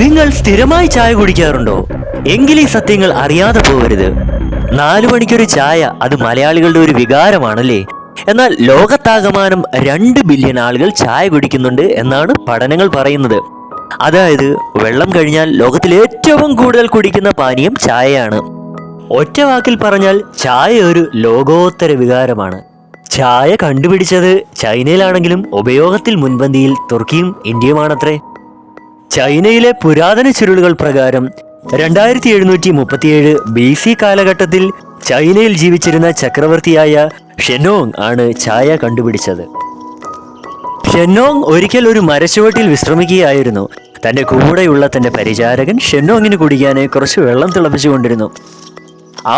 നിങ്ങൾ സ്ഥിരമായി ചായ കുടിക്കാറുണ്ടോ? എങ്കിൽ ഈ സത്യങ്ങൾ അറിയാതെ പോകരുത്. 4 മണിക്കൊരു ചായ, അത് മലയാളികളുടെ ഒരു വികാരമാണല്ലേ. എന്നാൽ ലോകത്താകമാനം 2 ബില്യൺ ആളുകൾ ചായ കുടിക്കുന്നുണ്ട് എന്നാണ് പഠനങ്ങൾ പറയുന്നത്. അതായത് വെള്ളം കഴിഞ്ഞാൽ ലോകത്തിൽ ഏറ്റവും കൂടുതൽ കുടിക്കുന്ന പാനീയം ചായയാണ്. ഒറ്റ വാക്കിൽ പറഞ്ഞാൽ ചായ ഒരു ലോകോത്തര വികാരമാണ്. ചായ കണ്ടുപിടിച്ചത് ചൈനയിലാണെങ്കിലും ഉപയോഗത്തിൽ മുൻപന്തിയിൽ തുർക്കിയും ഇന്ത്യയുമാണത്രേ. ചൈനയിലെ പുരാതന ചുരുളുകൾ പ്രകാരം 2737 BC കാലഘട്ടത്തിൽ ചൈനയിൽ ജീവിച്ചിരുന്ന ചക്രവർത്തിയായ ഷെന്നോങ് ആണ് ചായ കണ്ടുപിടിച്ചത്. ഷെന്നോങ് ഒരിക്കൽ ഒരു മരച്ചുവട്ടിൽ വിശ്രമിക്കുകയായിരുന്നു. തന്റെ കൂടെയുള്ള തന്റെ പരിചാരകൻ ഷെന്നോങ്ങിന് കുടിക്കാനെ കുറച്ച് വെള്ളം തിളപ്പിച്ചുകൊണ്ടിരുന്നു.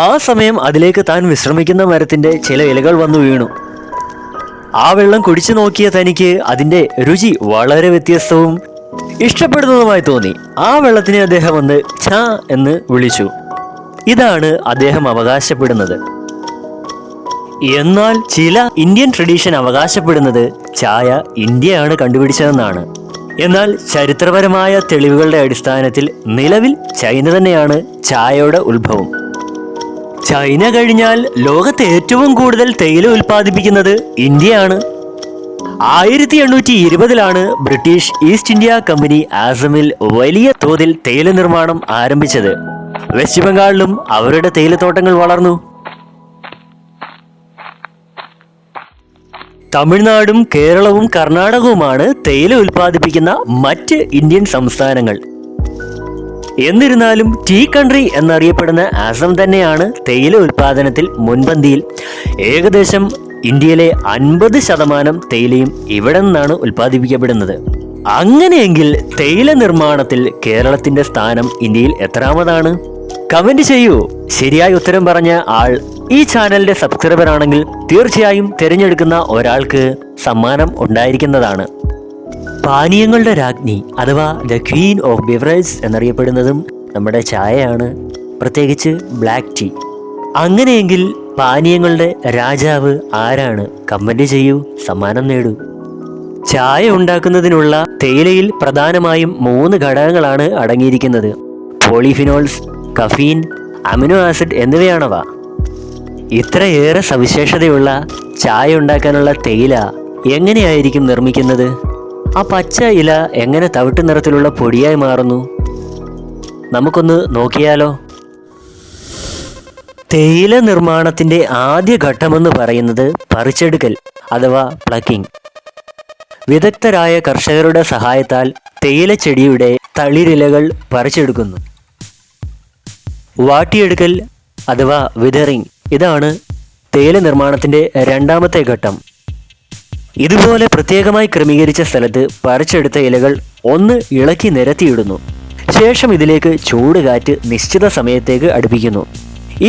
ആ സമയം അതിലേക്ക് താൻ വിശ്രമിക്കുന്ന മരത്തിന്റെ ചില ഇലകൾ വന്നു വീണു. ആ വെള്ളം കുടിച്ചു നോക്കിയ തനിക്ക് അതിന്റെ രുചി വളരെ വ്യത്യസ്തവും ഇഷ്ടപ്പെടുന്നതുമായി തോന്നി. ആ വെള്ളത്തിനെ അദ്ദേഹം ഒന്ന് ഛാ എന്ന് വിളിച്ചു. ഇതാണ് അദ്ദേഹം അവകാശപ്പെടുന്നത്. എന്നാൽ ചില ഇന്ത്യൻ ട്രഡീഷൻ അവകാശപ്പെടുന്നത് ചായ ഇന്ത്യയാണ് കണ്ടുപിടിച്ചതെന്നാണ്. എന്നാൽ ചരിത്രപരമായ തെളിവുകളുടെ അടിസ്ഥാനത്തിൽ നിലവിൽ ചൈന തന്നെയാണ് ചായയുടെ ഉത്ഭവം. ചൈന കഴിഞ്ഞാൽ ലോകത്ത് ഏറ്റവും കൂടുതൽ തേയില ഉൽപ്പാദിപ്പിക്കുന്നത് ഇന്ത്യയാണ്. 1820 ബ്രിട്ടീഷ് ഈസ്റ്റ് ഇന്ത്യ കമ്പനി ആസമിൽ വലിയ തോതിൽ തേയില നിർമ്മാണം ആരംഭിച്ചത്. വെസ്റ്റ് ബംഗാളിലും അവരുടെ തേയിലത്തോട്ടങ്ങൾ വളർന്നു. തമിഴ്നാടും കേരളവും കർണാടകവുമാണ് തേയില ഉൽപ്പാദിപ്പിക്കുന്ന മറ്റ് ഇന്ത്യൻ സംസ്ഥാനങ്ങൾ. എന്നിരുന്നാലും ടീ കൺട്രി എന്നറിയപ്പെടുന്ന ആസം തന്നെയാണ് തേയില ഉൽപ്പാദനത്തിൽ മുൻപന്തിയിൽ. ഏകദേശം ഇന്ത്യയിലെ 50% തേയിലയും ഇവിടെ നിന്നാണ് ഉൽപ്പാദിപ്പിക്കപ്പെടുന്നത്. അങ്ങനെയെങ്കിൽ തേയില നിർമ്മാണത്തിൽ കേരളത്തിന്റെ സ്ഥാനം ഇന്ത്യയിൽ എത്രാമതാണ്? കമന്റ് ചെയ്യൂ. ശരിയായ ഉത്തരം പറഞ്ഞ ആൾ ഈ ചാനലിന്റെ സബ്സ്ക്രൈബർ ആണെങ്കിൽ തീർച്ചയായും തിരഞ്ഞെടുക്കുന്ന ഒരാൾക്ക് സമ്മാനം ഉണ്ടായിരിക്കുന്നതാണ്. പാനീയങ്ങളുടെ രാജ്ഞി അഥവാ ദ ക്വീൻ ഓഫ് ബിവറേജ് എന്നറിയപ്പെടുന്നതും നമ്മുടെ ചായയാണ്, പ്രത്യേകിച്ച് ബ്ലാക്ക് ടീ. അങ്ങനെയെങ്കിൽ പാനീയങ്ങളുടെ രാജാവ് ആരാണ്? കമന്റ് ചെയ്യൂ, സമ്മാനം നേടൂ. ചായ ഉണ്ടാക്കുന്നതിനുള്ള തേയിലയിൽ പ്രധാനമായും 3 ഘടകങ്ങളാണ് അടങ്ങിയിരിക്കുന്നത്. പോളിഫിനോൾസ്, കഫീൻ, അമിനോ ആസിഡ് എന്നിവയാണവ. ഇത്രയേറെ സവിശേഷതയുള്ള ചായ ഉണ്ടാക്കാനുള്ള തേയില എങ്ങനെയായിരിക്കും നിർമ്മിക്കുന്നത്? ആ പച്ച ഇല എങ്ങനെ തവിട്ട് നിറത്തിലുള്ള പൊടിയായി മാറുന്നു? നമുക്കൊന്ന് നോക്കിയാലോ. തേയില നിർമ്മാണത്തിന്റെ ആദ്യ ഘട്ടമെന്ന് പറയുന്നത് പറിച്ചെടുക്കൽ അഥവാ പ്ലക്കിംഗ്. വിദഗ്ധരായ കർഷകരുടെ സഹായത്താൽ തേയില ചെടിയുടെ തളിരിലകൾ പറിച്ചെടുക്കുന്നു. വാട്ടിയെടുക്കൽ അഥവാ വിതറിങ്, ഇതാണ് തേയില നിർമ്മാണത്തിന്റെ 2ാമത്തെ ഘട്ടം. ഇതുപോലെ പ്രത്യേകമായി ക്രമീകരിച്ച സ്ഥലത്ത് പറിച്ചെടുത്ത ഇലകൾ ഒന്ന് ഇളക്കി നിരത്തിയിടുന്നു. ശേഷം ഇതിലേക്ക് ചൂട് കാറ്റ് നിശ്ചിത സമയത്തേക്ക് അടുപ്പിക്കുന്നു.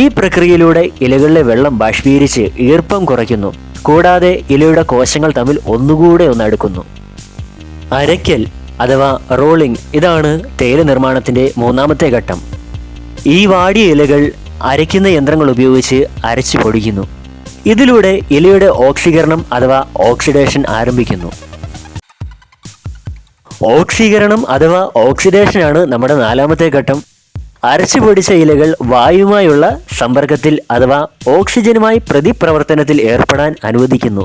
ഈ പ്രക്രിയയിലൂടെ ഇലകളിലെ വെള്ളം ബാഷ്പീകരിച്ച് ഈർപ്പം കുറയ്ക്കുന്നു. കൂടാതെ ഇലയുടെ കോശങ്ങൾ തമ്മിൽ ഒന്നുകൂടെ അടുക്കുന്നു. അരയ്ക്കൽ അഥവാ റോളിംഗ്, ഇതാണ് തേയില നിർമ്മാണത്തിന്റെ 3ാമത്തെ ഘട്ടം. ഈ വാടിയ ഇലകൾ അരയ്ക്കുന്ന യന്ത്രങ്ങൾ ഉപയോഗിച്ച് അരച്ചു പൊടിക്കുന്നു. ഇതിലൂടെ ഇലയുടെ ഓക്സീകരണം അഥവാ ഓക്സിഡേഷൻ ആരംഭിക്കുന്നു. ഓക്സീകരണം അഥവാ ഓക്സിഡേഷനാണ് നമ്മുടെ 4ാമത്തെ ഘട്ടം. അരച്ചു പൊടിച്ച ഇലകൾ വായുവുമായുള്ള സമ്പർക്കത്തിൽ അഥവാ ഓക്സിജനുമായി പ്രതിപ്രവർത്തനത്തിൽ ഏർപ്പെടാൻ അനുവദിക്കുന്നു.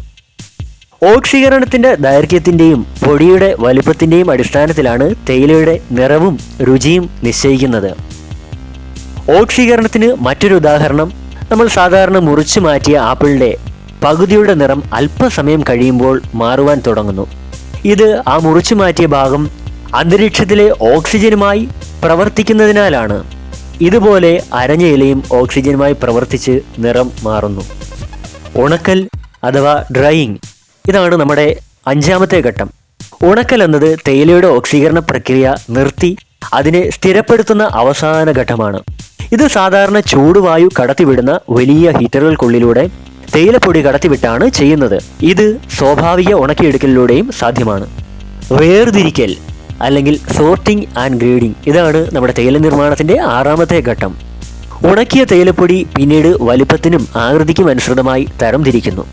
ഓക്സീകരണത്തിന്റെ ദൈർഘ്യത്തിന്റെയും പൊടിയുടെ വലുപ്പത്തിന്റെയും അടിസ്ഥാനത്തിലാണ് തേയിലയുടെ നിറവും രുചിയും നിശ്ചയിക്കുന്നത്. ഓക്സീകരണത്തിന് മറ്റൊരു ഉദാഹരണം, നമ്മൾ സാധാരണ മുറിച്ചു മാറ്റിയ ആപ്പിളിന്റെ പകുതിയുടെ നിറം അല്പസമയം കഴിയുമ്പോൾ മാറുവാൻ തുടങ്ങുന്നു. ഇത് ആ മുറിച്ചു മാറ്റിയ ഭാഗം അന്തരീക്ഷത്തിലെ ഓക്സിജനുമായി പ്രവർത്തിക്കുന്നതിനാലാണ്. ഇതുപോലെ അരഞ്ഞ ഇലയും ഓക്സിജനുമായി പ്രവർത്തിച്ച് നിറം മാറുന്നു. ഉണക്കൽ അഥവാ ഡ്രൈയിങ്, ഇതാണ് നമ്മുടെ 5ാമത്തെ ഘട്ടം. ഉണക്കൽ എന്നത് തേയിലയുടെ ഓക്സീകരണ പ്രക്രിയ നിർത്തി അതിനെ സ്ഥിരപ്പെടുത്തുന്ന അവസാന ഘട്ടമാണ്. ഇത് സാധാരണ ചൂടുവായു കടത്തിവിടുന്ന വലിയ ഹീറ്ററുകൾക്കുള്ളിലൂടെ തേയിലപ്പൊടി കടത്തിവിട്ടാണ് ചെയ്യുന്നത്. ഇത് സ്വാഭാവിക ഉണക്കിയെടുക്കലിലൂടെയും സാധ്യമാണ്. വേർതിരിക്കൽ അല്ലെങ്കിൽ സോർട്ടിംഗ് ആൻഡ് ഗ്രേഡിംഗ്, ഇതാണ് നമ്മുടെ തേയില നിർമ്മാണത്തിന്റെ 6ാമത്തെ ഘട്ടം. ഉണക്കിയ തേയിലപ്പൊടി പിന്നീട് വലിപ്പത്തിനും ആകൃതിക്കും അനുസൃതമായി തരംതിരിക്കുന്നു.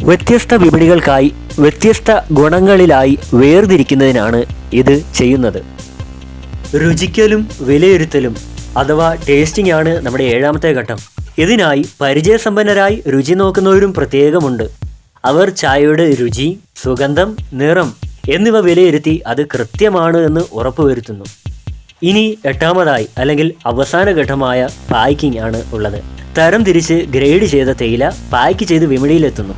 വ്യത്യസ്ത വിപണികൾക്കായി വ്യത്യസ്ത ഗുണങ്ങളിലായി വേർതിരിക്കുന്നതിനാണ് ഇത് ചെയ്യുന്നത്. രുചിക്കലും വിലയിരുത്തലും അഥവാ ടേസ്റ്റിംഗ് ആണ് നമ്മുടെ 7ാമത്തെ ഘട്ടം. ഇതിനായി പരിചയസമ്പന്നരായി രുചി നോക്കുന്നവരും പ്രത്യേകമുണ്ട്. അവർ ചായയുടെ രുചി, സുഗന്ധം, നിറം എന്നിവ വിലയിരുത്തി അത് കൃത്യമാണ് എന്ന് ഉറപ്പുവരുത്തുന്നു. ഇനി 8ാമതായി അല്ലെങ്കിൽ അവസാന ഘട്ടമായ പാക്കിംഗ് ആണ് ഉള്ളത്. തരം തിരിച്ച് ഗ്രേഡ് ചെയ്ത തേയില പാക്ക് ചെയ്ത് വിപണിയിലെത്തുന്നു.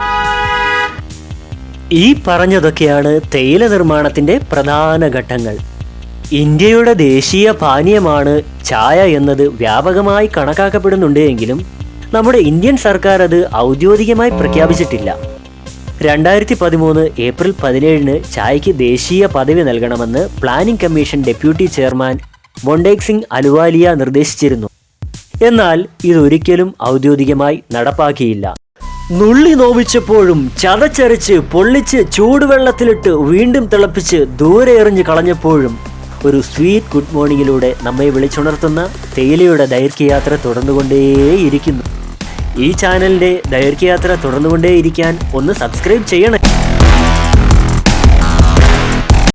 ഈ പറഞ്ഞതൊക്കെയാണ് തേയില നിർമ്മാണത്തിൻ്റെ പ്രധാന ഘട്ടങ്ങൾ. ഇന്ത്യയുടെ ദേശീയ പാനീയമാണ് ചായ എന്നത് വ്യാപകമായി കണക്കാക്കപ്പെടുന്നുണ്ട് എങ്കിലും നമ്മുടെ ഇന്ത്യൻ സർക്കാർ അത് ഔദ്യോഗികമായി പ്രഖ്യാപിച്ചിട്ടില്ല. 2013 ഏപ്രിൽ 17 ചായയ്ക്ക് ദേശീയ പദവി നൽകണമെന്ന് planning commission deputy chairman Montek Singh Ahluwalia നിർദ്ദേശിച്ചിരുന്നു. എന്നാൽ ഇതൊരിക്കലും ഔദ്യോഗികമായി നടപ്പാക്കിയില്ല. നുള്ളി നോവിച്ചപ്പോഴും ചതച്ചരച്ച് പൊള്ളിച്ച് ചൂടുവെള്ളത്തിലിട്ട് വീണ്ടും തിളപ്പിച്ച് ദൂരെ എറിഞ്ഞ് കളഞ്ഞപ്പോഴും ഒരു സ്വീറ്റ് ഗുഡ് മോർണിംഗിലൂടെ നമ്മെ വിളിച്ചുണർത്തുന്ന തേയിലയുടെ ദൈർഘ്യയാത്ര തുടർന്നുകൊണ്ടേയിരിക്കുന്നു. ഈ ചാനലിൻ്റെ ദൈർഘ്യയാത്ര തുടർന്നുകൊണ്ടേയിരിക്കാൻ ഒന്ന് സബ്സ്ക്രൈബ് ചെയ്യണേ.